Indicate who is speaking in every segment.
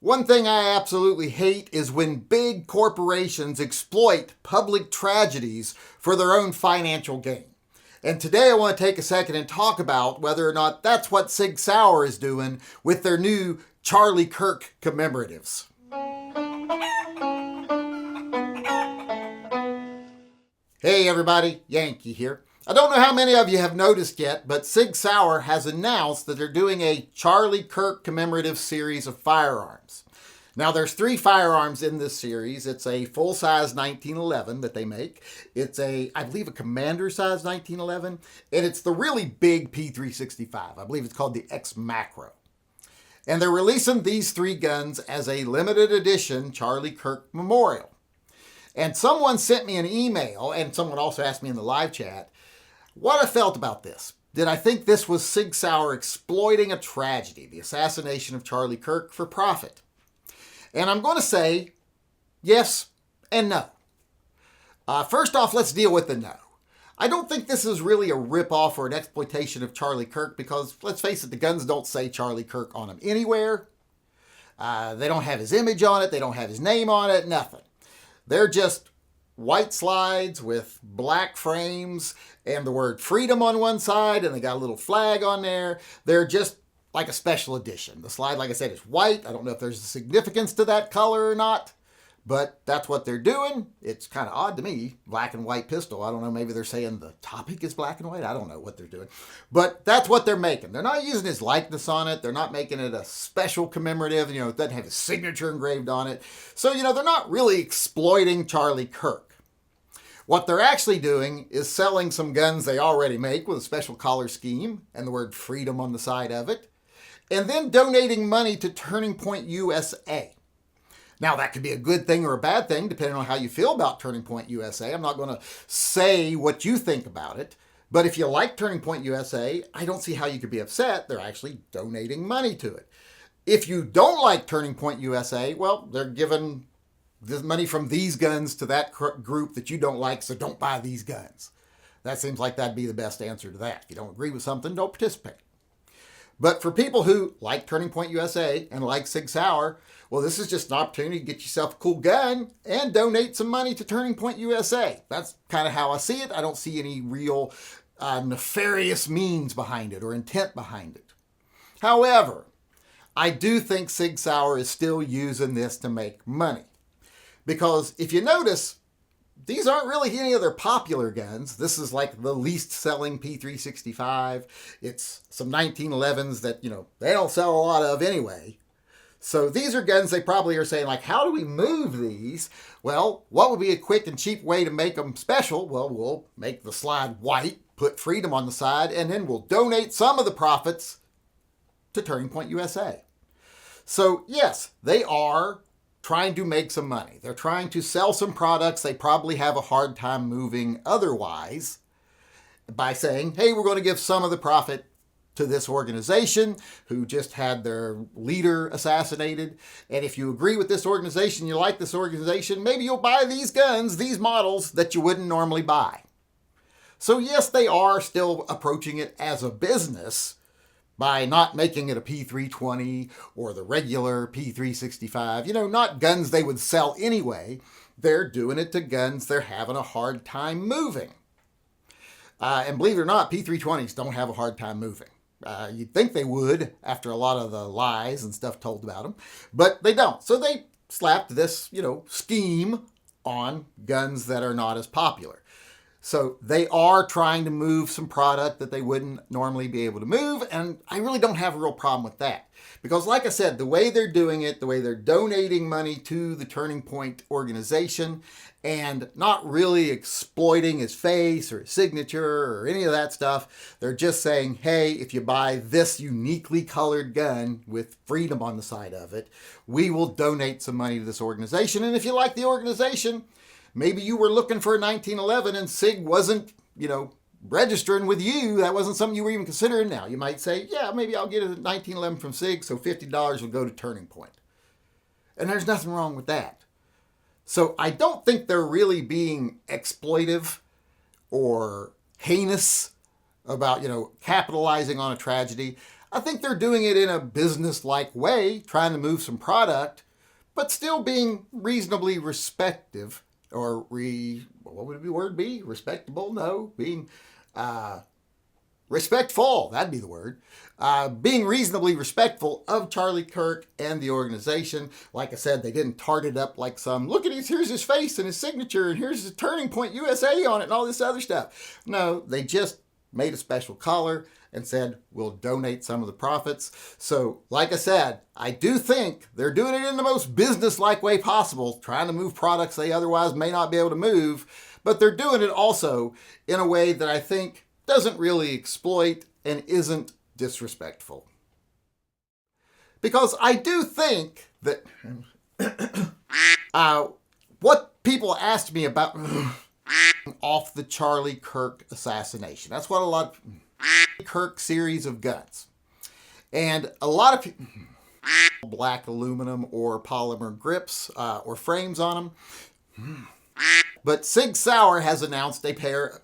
Speaker 1: One thing I absolutely hate is when big corporations exploit public tragedies for their own financial gain. And today I want to take a second and talk about whether or not that's what SIG Sauer is doing with their new Charlie Kirk commemoratives. Hey everybody, Yankee here. I don't know how many of you have noticed yet, but SIG Sauer has announced that they're doing a Charlie Kirk commemorative series of firearms. Now there's 3 firearms in this series. It's a full-size 1911 that they make. It's I believe a commander-size 1911, and it's the really big P365. I believe it's called the X Macro. And they're releasing these 3 guns as a limited edition Charlie Kirk memorial. And someone sent me an email, and someone also asked me in the live chat, what I felt about this. Did I think this was SIG Sauer exploiting a tragedy, the assassination of Charlie Kirk, for profit? And I'm going to say yes and no. First off, let's deal with the no. I don't think this is really a ripoff or an exploitation of Charlie Kirk because, let's face it, the guns don't say Charlie Kirk on them anywhere. They don't have his image on it. They don't have his name on it, nothing. They're just white slides with black frames and the word freedom on one side, and they got a little flag on there. They're just like a special edition. The slide, like I said, is white. I don't know if there's a significance to that color or not, but that's what they're doing. It's kind of odd to me, black and white pistol. I don't know, maybe they're saying the topic is black and white. I don't know what they're doing, but that's what they're making. They're not using his likeness on it. They're not making it a special commemorative. It doesn't have his signature engraved on it. So, they're not really exploiting Charlie Kirk. What they're actually doing is selling some guns they already make with a special collar scheme and the word freedom on the side of it, and then donating money to Turning Point USA. Now, that could be a good thing or a bad thing, depending on how you feel about Turning Point USA. I'm not going to say what you think about it. But if you like Turning Point USA, I don't see how you could be upset. They're actually donating money to it. If you don't like Turning Point USA, well, they're giving the money from these guns to that group that you don't like, so don't buy these guns. That seems like that'd be the best answer to that. If you don't agree with something, don't participate. But for people who like Turning Point USA and like SIG Sauer, well, this is just an opportunity to get yourself a cool gun and donate some money to Turning Point USA. That's kind of how I see it. I don't see any real nefarious means behind it or intent behind it. However, I do think SIG Sauer is still using this to make money. Because if you notice, these aren't really any of their popular guns. This is like the least selling P365. It's some 1911s that, they don't sell a lot of anyway. So these are guns they probably are saying, like, how do we move these? Well, what would be a quick and cheap way to make them special? Well, we'll make the slide white, put freedom on the side, and then we'll donate some of the profits to Turning Point USA. So yes, they are trying to make some money. They're trying to sell some products they probably have a hard time moving otherwise by saying, hey, we're going to give some of the profit to this organization who just had their leader assassinated. And if you agree with this organization, you like this organization, maybe you'll buy these guns, these models that you wouldn't normally buy. So yes, they are still approaching it as a business by not making it a P320 or the regular P365, not guns they would sell anyway. They're doing it to guns they're having a hard time moving. And believe it or not, P320s don't have a hard time moving. You'd think they would after a lot of the lies and stuff told about them, but they don't. So they slapped this, scheme on guns that are not as popular. So they are trying to move some product that they wouldn't normally be able to move, and I really don't have a real problem with that. Because like I said, the way they're doing it, the way they're donating money to the Turning Point organization and not really exploiting his face or his signature or any of that stuff, they're just saying, hey, if you buy this uniquely colored gun with freedom on the side of it, we will donate some money to this organization. And if you like the organization, maybe you were looking for a 1911 and SIG wasn't, registering with you. That wasn't something you were even considering. Now you might say, yeah, maybe I'll get a 1911 from SIG, so $50 will go to Turning Point. And there's nothing wrong with that. So I don't think they're really being exploitive or heinous about, capitalizing on a tragedy. I think they're doing it in a business-like way, trying to move some product, but still being reasonably respective, or what would the word be? Respectable? No, being respectful, that'd be the word. Being reasonably respectful of Charlie Kirk and the organization. Like I said, they didn't tart it up like some, look at here's his face and his signature, and here's his Turning Point USA on it and all this other stuff. No, they just made a special collar and said, we'll donate some of the profits. So, like I said, I do think they're doing it in the most business-like way possible, trying to move products they otherwise may not be able to move, but they're doing it also in a way that I think doesn't really exploit and isn't disrespectful. Because I do think that what people asked me about off the Charlie Kirk assassination. That's what a lot of Kirk series of guns. And a lot of people, black aluminum or polymer grips or frames on them. But SIG Sauer has announced a pair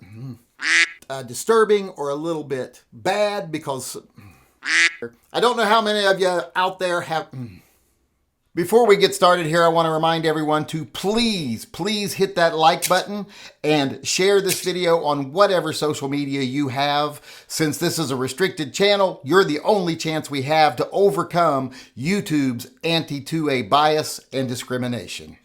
Speaker 1: disturbing or a little bit bad, because I don't know how many of you out there have... Before we get started here, I want to remind everyone to please hit that like button and share this video on whatever social media you have. Since this is a restricted channel, you're the only chance we have to overcome YouTube's anti-2A bias and discrimination.